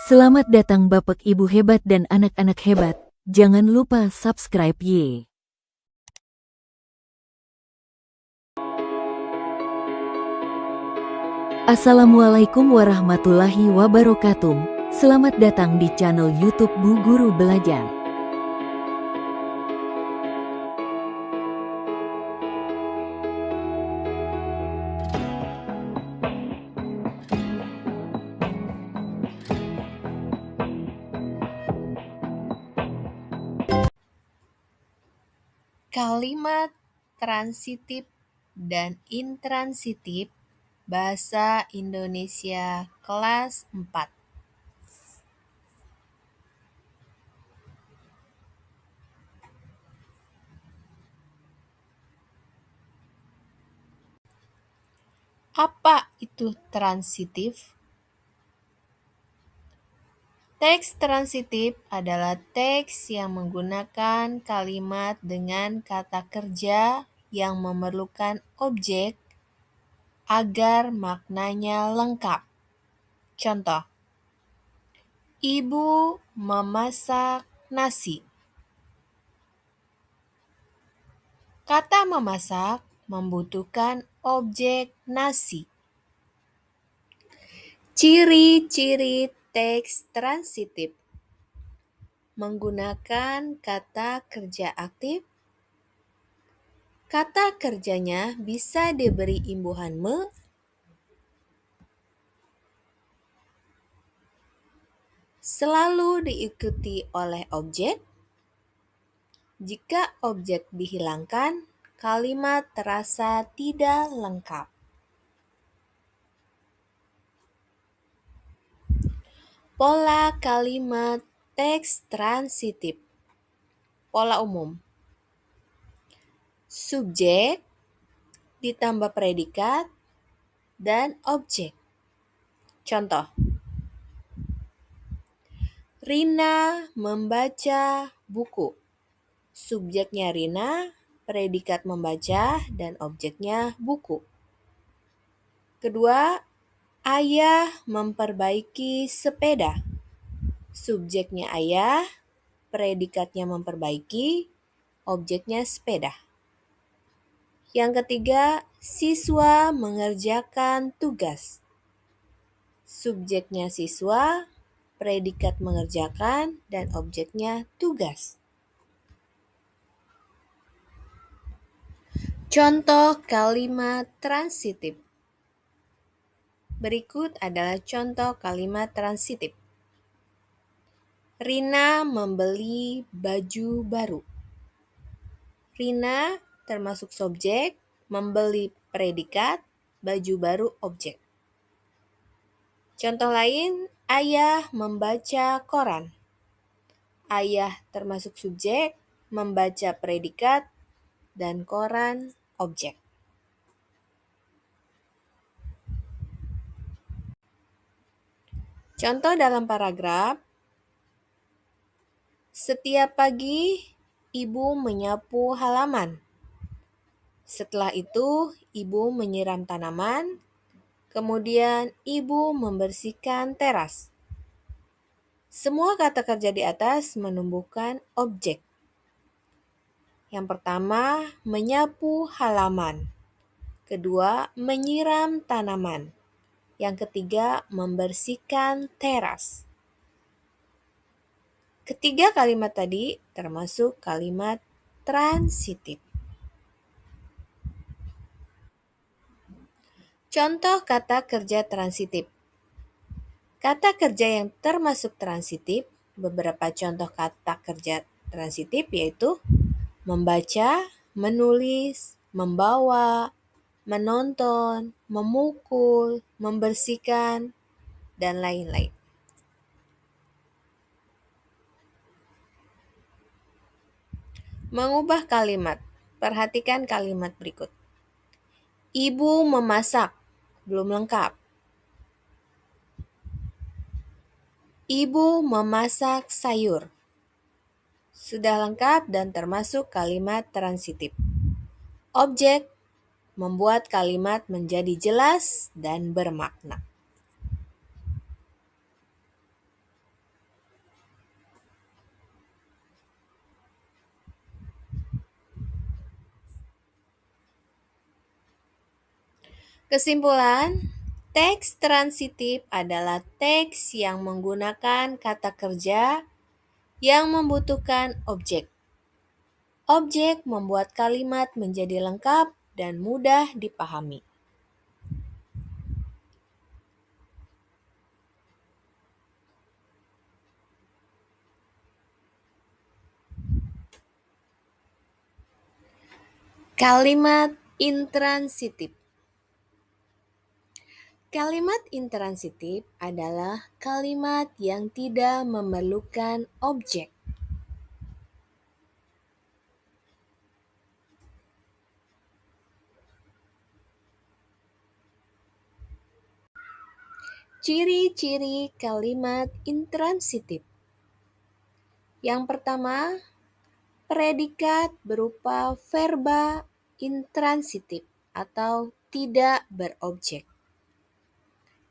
Selamat datang Bapak Ibu hebat dan anak-anak hebat. Jangan lupa subscribe ye. Assalamualaikum warahmatullahi wabarakatuh. Selamat datang di channel YouTube Bu Guru Belajar. Kalimat transitif dan intransitif Bahasa Indonesia kelas 4. Apa itu transitif? Teks transitif adalah teks yang menggunakan kalimat dengan kata kerja yang memerlukan objek agar maknanya lengkap. Contoh, Ibu memasak nasi. Kata memasak membutuhkan objek nasi. Ciri-ciri teks transitif menggunakan kata kerja aktif. Kata kerjanya bisa diberi imbuhan me, selalu diikuti oleh objek. Jika objek dihilangkan, kalimat terasa tidak lengkap. Pola kalimat teks transitif. Pola umum. Subjek ditambah predikat dan objek. Contoh, Rina membaca buku. Subjeknya Rina, predikat membaca, dan objeknya buku. Kedua, ayah memperbaiki sepeda. Subjeknya ayah, predikatnya memperbaiki, objeknya sepeda. Yang ketiga, siswa mengerjakan tugas. Subjeknya siswa, predikat mengerjakan, dan objeknya tugas. Contoh kalimat transitif. Berikut adalah contoh kalimat transitif. Rina membeli baju baru. Rina termasuk subjek, membeli predikat, baju baru objek. Contoh lain, ayah membaca koran. Ayah termasuk subjek, membaca predikat, dan koran objek. Contoh dalam paragraf, setiap pagi ibu menyapu halaman. Setelah itu, ibu menyiram tanaman, kemudian ibu membersihkan teras. Semua kata kerja di atas menumbuhkan objek. Yang pertama, menyapu halaman. Kedua, menyiram tanaman. Yang ketiga, membersihkan teras. Ketiga kalimat tadi termasuk kalimat transitif. Contoh kata kerja transitif. Kata kerja yang termasuk transitif, beberapa contoh kata kerja transitif yaitu membaca, menulis, membawa, menonton, memukul, membersihkan, dan lain-lain. Mengubah kalimat. Perhatikan kalimat berikut. Ibu memasak, belum lengkap. Ibu memasak sayur. Sudah lengkap dan termasuk kalimat transitif. Objek membuat kalimat menjadi jelas dan bermakna. Kesimpulan, teks transitif adalah teks yang menggunakan kata kerja yang membutuhkan objek. Objek membuat kalimat menjadi lengkap dan mudah dipahami. Kalimat intransitif. Kalimat intransitif adalah kalimat yang tidak memerlukan objek. Ciri-ciri kalimat intransitif. Yang pertama, predikat berupa verba intransitif atau tidak berobjek.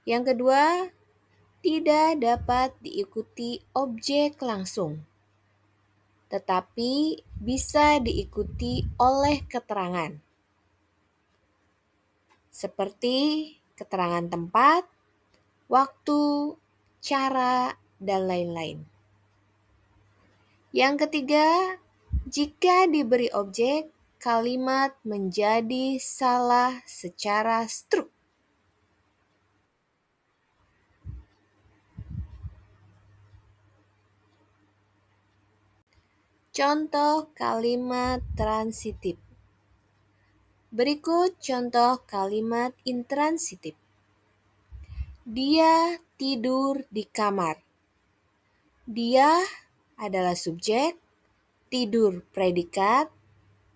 Yang kedua, tidak dapat diikuti objek langsung, tetapi bisa diikuti oleh keterangan, seperti keterangan tempat, waktu, cara, dan lain-lain. Yang ketiga, jika diberi objek, kalimat menjadi salah secara struktur. Contoh kalimat transitif. Berikut contoh kalimat intransitif. Dia tidur di kamar. Dia adalah subjek, tidur predikat,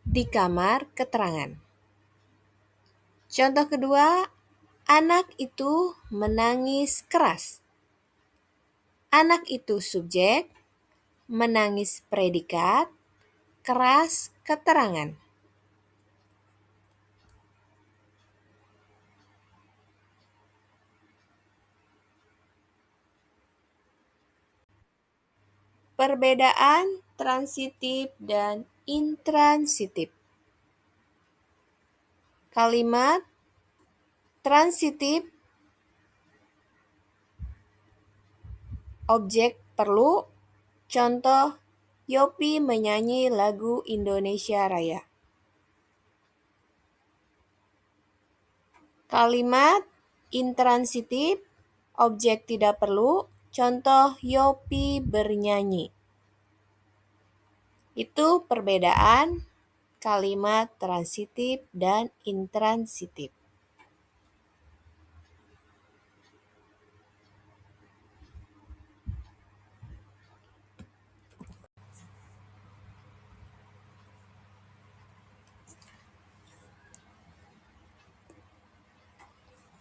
di kamar keterangan. Contoh kedua, anak itu menangis keras. Anak itu subjek, menangis predikat, keras keterangan. Perbedaan transitif dan intransitif. Kalimat transitif, objek perlu, contoh Yopi menyanyi lagu Indonesia Raya. Kalimat intransitif, objek tidak perlu, contoh Yopi bernyanyi. Itu perbedaan kalimat transitif dan intransitif.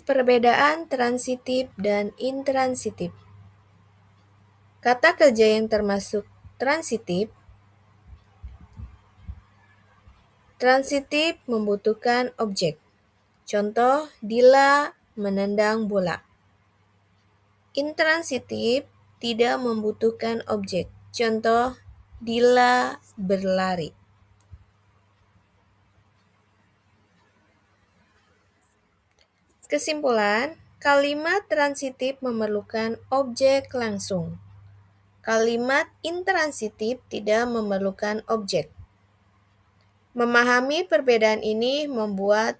Perbedaan transitif dan intransitif. Kata kerja yang termasuk transitif membutuhkan objek. Contoh, Dila menendang bola. Intransitif tidak membutuhkan objek. Contoh, Dila berlari. Kesimpulan, kalimat transitif memerlukan objek langsung. Kalimat intransitif tidak memerlukan objek. Memahami perbedaan ini membuat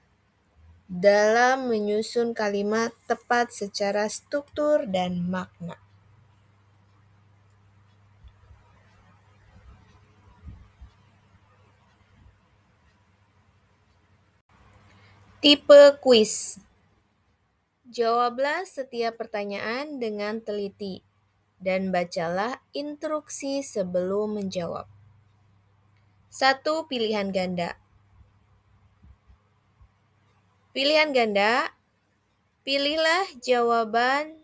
dalam menyusun kalimat tepat secara struktur dan makna. Tipe kuis. Jawablah setiap pertanyaan dengan teliti dan bacalah instruksi sebelum menjawab. 1. Pilihan ganda. Pilihan ganda, pilihlah jawaban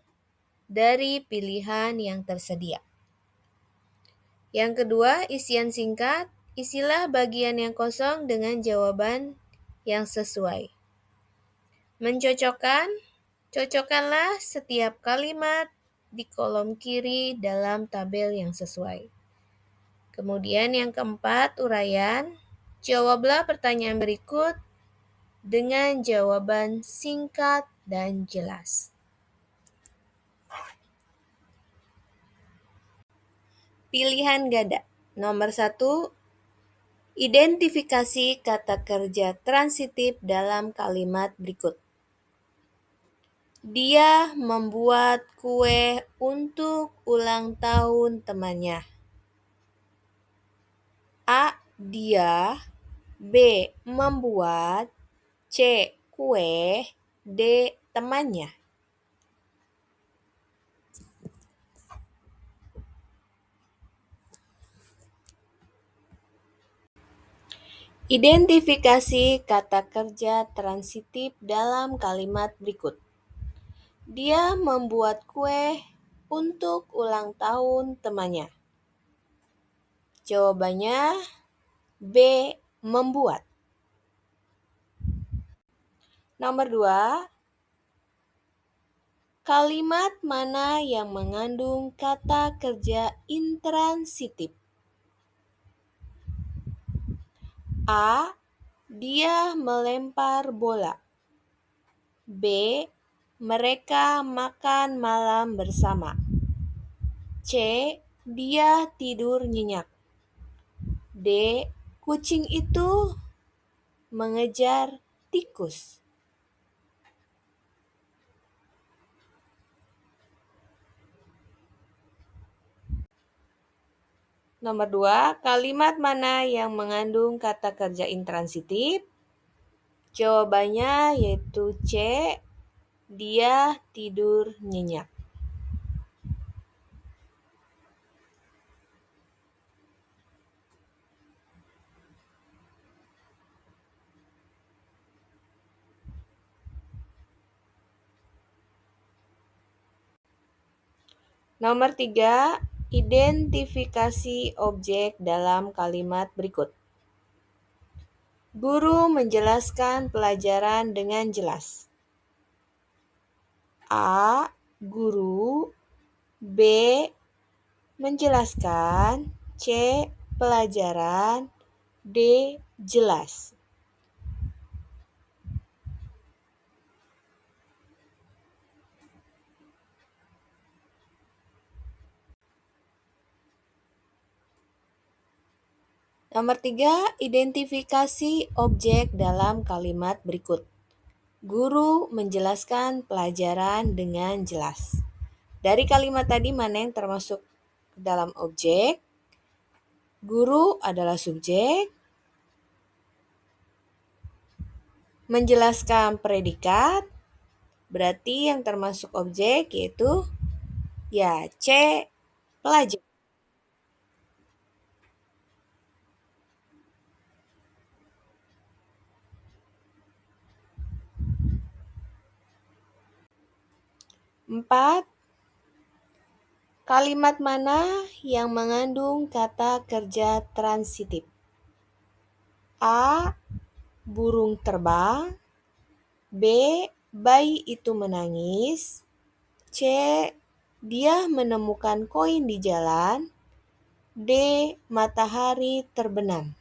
dari pilihan yang tersedia. Yang kedua, isian singkat, isilah bagian yang kosong dengan jawaban yang sesuai. Mencocokkan, cocokkanlah setiap kalimat di kolom kiri dalam tabel yang sesuai. Kemudian yang keempat, uraian. Jawablah pertanyaan berikut dengan jawaban singkat dan jelas. Pilihan ganda. Nomor 1, identifikasi kata kerja transitif dalam kalimat berikut. Dia membuat kue untuk ulang tahun temannya. A. Dia. B. Membuat. C. Kue. D. Temannya. Identifikasi kata kerja transitif dalam kalimat berikut. Dia membuat kue untuk ulang tahun temannya. Jawabannya B. Membuat. Nomor 2, kalimat mana yang mengandung kata kerja intransitif? A. Dia melempar bola. B. Mereka makan malam bersama. C. Dia tidur nyenyak. D. Kucing itu mengejar tikus. Nomor 2, kalimat mana yang mengandung kata kerja intransitif? Jawabannya yaitu C. Dia tidur nyenyak. Nomor 3, identifikasi objek dalam kalimat berikut. Guru menjelaskan pelajaran dengan jelas. A. Guru. B. Menjelaskan. C. Pelajaran. D. Jelas. Nomor 3, identifikasi objek dalam kalimat berikut. Guru menjelaskan pelajaran dengan jelas. Dari kalimat tadi mana yang termasuk dalam objek? Guru adalah subjek. Menjelaskan predikat. Berarti yang termasuk objek yaitu ya C. Pelajar. Empat, kalimat mana yang mengandung kata kerja transitif? A. Burung terbang. B. Bayi itu menangis. C. Dia menemukan koin di jalan. D. Matahari terbenam.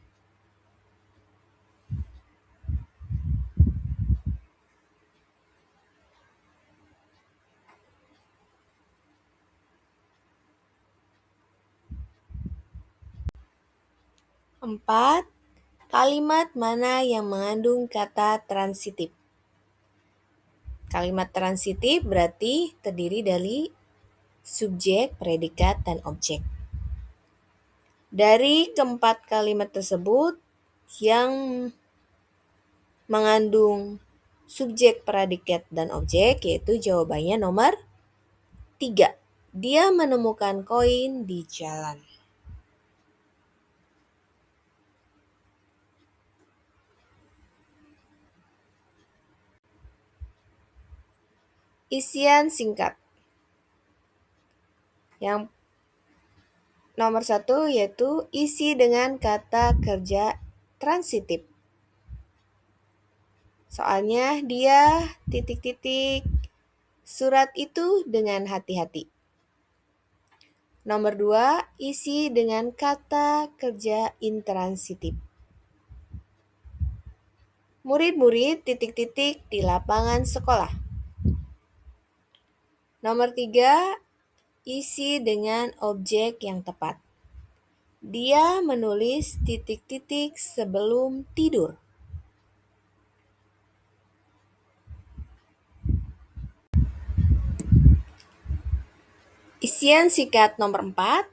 Empat, kalimat mana yang mengandung kata transitif? Kalimat transitif berarti terdiri dari subjek, predikat, dan objek. Dari keempat kalimat tersebut yang mengandung subjek, predikat, dan objek yaitu jawabannya nomor 3. Dia menemukan koin di jalan. Isian singkat. Yang nomor 1 yaitu isi dengan kata kerja transitif. Soalnya dia titik-titik surat itu dengan hati-hati. Nomor 2, isi dengan kata kerja intransitif. Murid-murid titik-titik di lapangan sekolah. Nomor 3, isi dengan objek yang tepat. Dia menulis titik-titik sebelum tidur. Isian singkat nomor 4,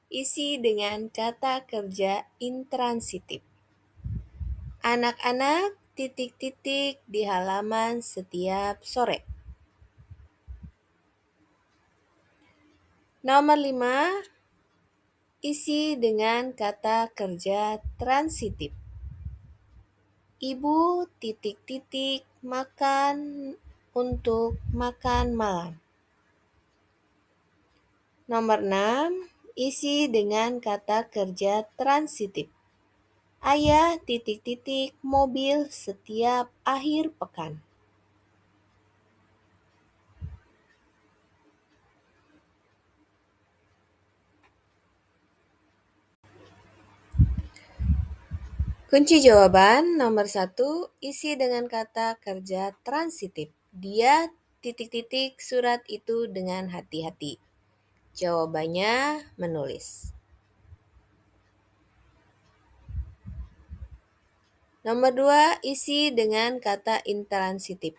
isi dengan kata kerja intransitif. Anak-anak titik-titik di halaman setiap sore. Nomor 5, isi dengan kata kerja transitif. Ibu titik-titik makan untuk makan malam. Nomor 6, isi dengan kata kerja transitif. Ayah titik-titik mobil setiap akhir pekan. Kunci jawaban nomor 1, isi dengan kata kerja transitif. Dia titik-titik surat itu dengan hati-hati. Jawabannya menulis. Nomor 2, isi dengan kata intransitif.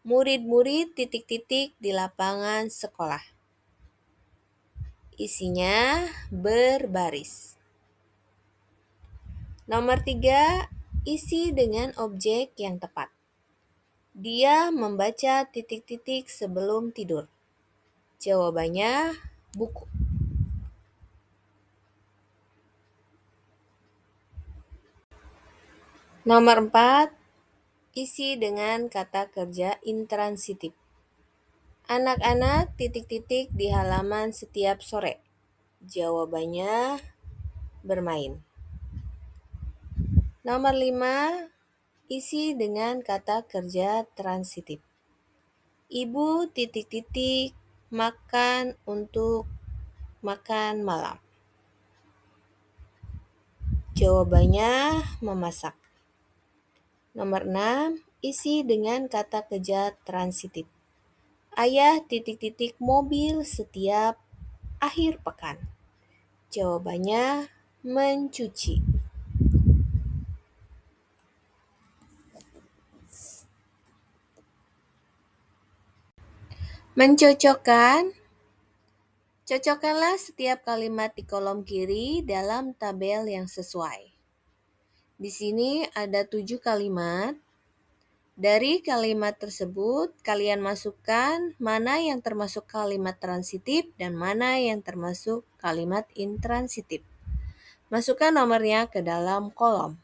Murid-murid titik-titik di lapangan sekolah. Isinya berbaris. Nomor 3, isi dengan objek yang tepat. Dia membaca titik-titik sebelum tidur. Jawabannya buku. Nomor 4, isi dengan kata kerja intransitif. Anak-anak titik-titik di halaman setiap sore. Jawabannya bermain. Nomor 5, isi dengan kata kerja transitif. Ibu titik-titik makan untuk makan malam. Jawabannya memasak. Nomor 6, isi dengan kata kerja transitif. Ayah titik-titik mobil setiap akhir pekan. Jawabannya mencuci. Mencocokkan. Cocokkanlah setiap kalimat di kolom kiri dalam tabel yang sesuai. Di sini ada 7 kalimat. Dari kalimat tersebut, kalian masukkan mana yang termasuk kalimat transitif dan mana yang termasuk kalimat intransitif. Masukkan nomornya ke dalam kolom.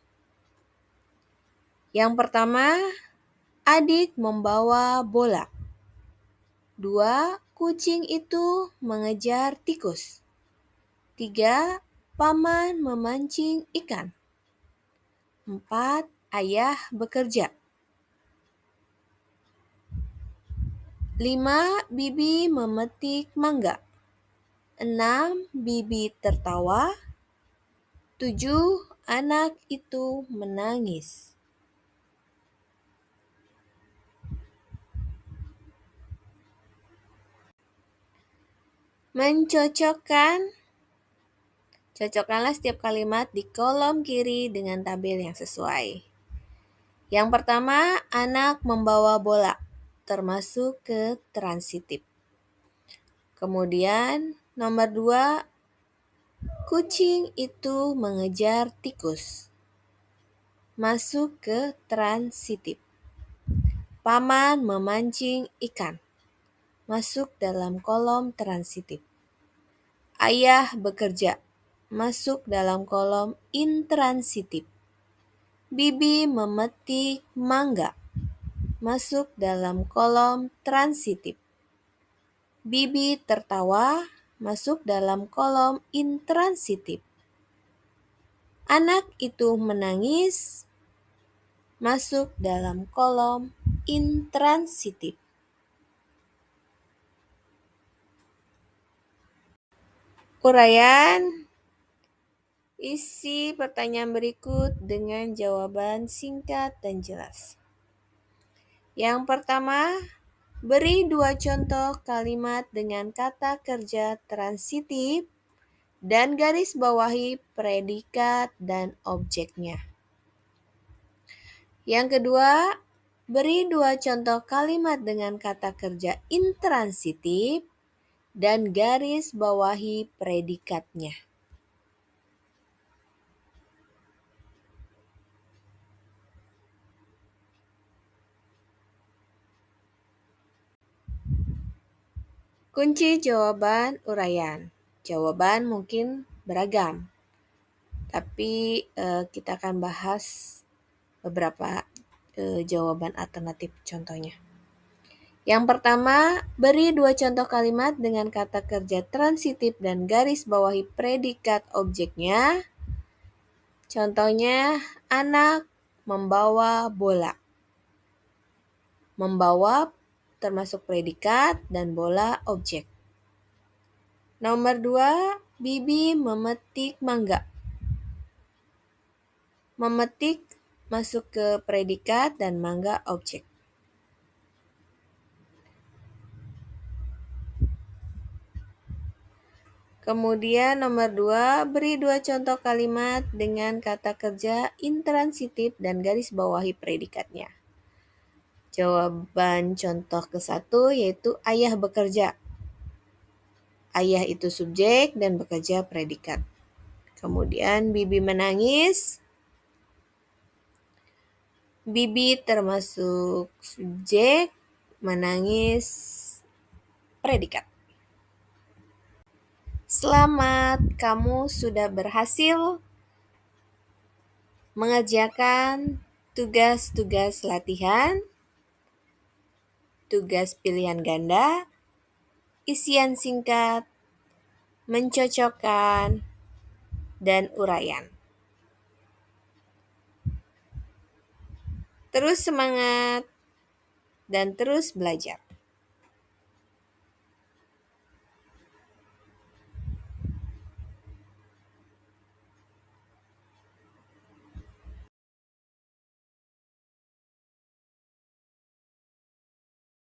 Yang pertama, adik membawa bola. 2, kucing itu mengejar tikus. 3, paman memancing ikan. 4, ayah bekerja. 5, bibi memetik mangga. 6, bibi tertawa. 7, anak itu menangis. Mencocokkan. Cocokkanlah setiap kalimat di kolom kiri dengan tabel yang sesuai. Yang pertama, anak membawa bola, termasuk ke transitif. Kemudian, nomor 2, kucing itu mengejar tikus, masuk ke transitif. Paman memancing ikan, masuk dalam kolom transitif. Ayah bekerja, masuk dalam kolom intransitif. Bibi memetik mangga, masuk dalam kolom transitif. Bibi tertawa, masuk dalam kolom intransitif. Anak itu menangis, masuk dalam kolom intransitif. Uraian Isi pertanyaan berikut dengan jawaban singkat dan jelas. Yang pertama, beri 2 contoh kalimat dengan kata kerja transitif dan garis bawahi predikat dan objeknya. Yang kedua, beri 2 contoh kalimat dengan kata kerja intransitif dan garis bawahi predikatnya. Kunci jawaban uraian. Jawaban mungkin beragam, tapi kita akan bahas beberapa jawaban alternatif contohnya. Yang pertama, beri 2 contoh kalimat dengan kata kerja transitif dan garis bawahi predikat objeknya. Contohnya, anak membawa bola. Membawa termasuk predikat dan bola objek. Nomor 2, Bibi memetik mangga. Memetik masuk ke predikat dan mangga objek. Kemudian nomor 2, beri 2 contoh kalimat dengan kata kerja intransitif dan garis bawahi predikatnya. Jawaban contoh ke-1 yaitu ayah bekerja. Ayah itu subjek dan bekerja predikat. Kemudian Bibi menangis. Bibi termasuk subjek, menangis predikat. Selamat, kamu sudah berhasil mengerjakan tugas-tugas latihan, tugas pilihan ganda, isian singkat, mencocokkan, dan uraian. Terus semangat dan terus belajar.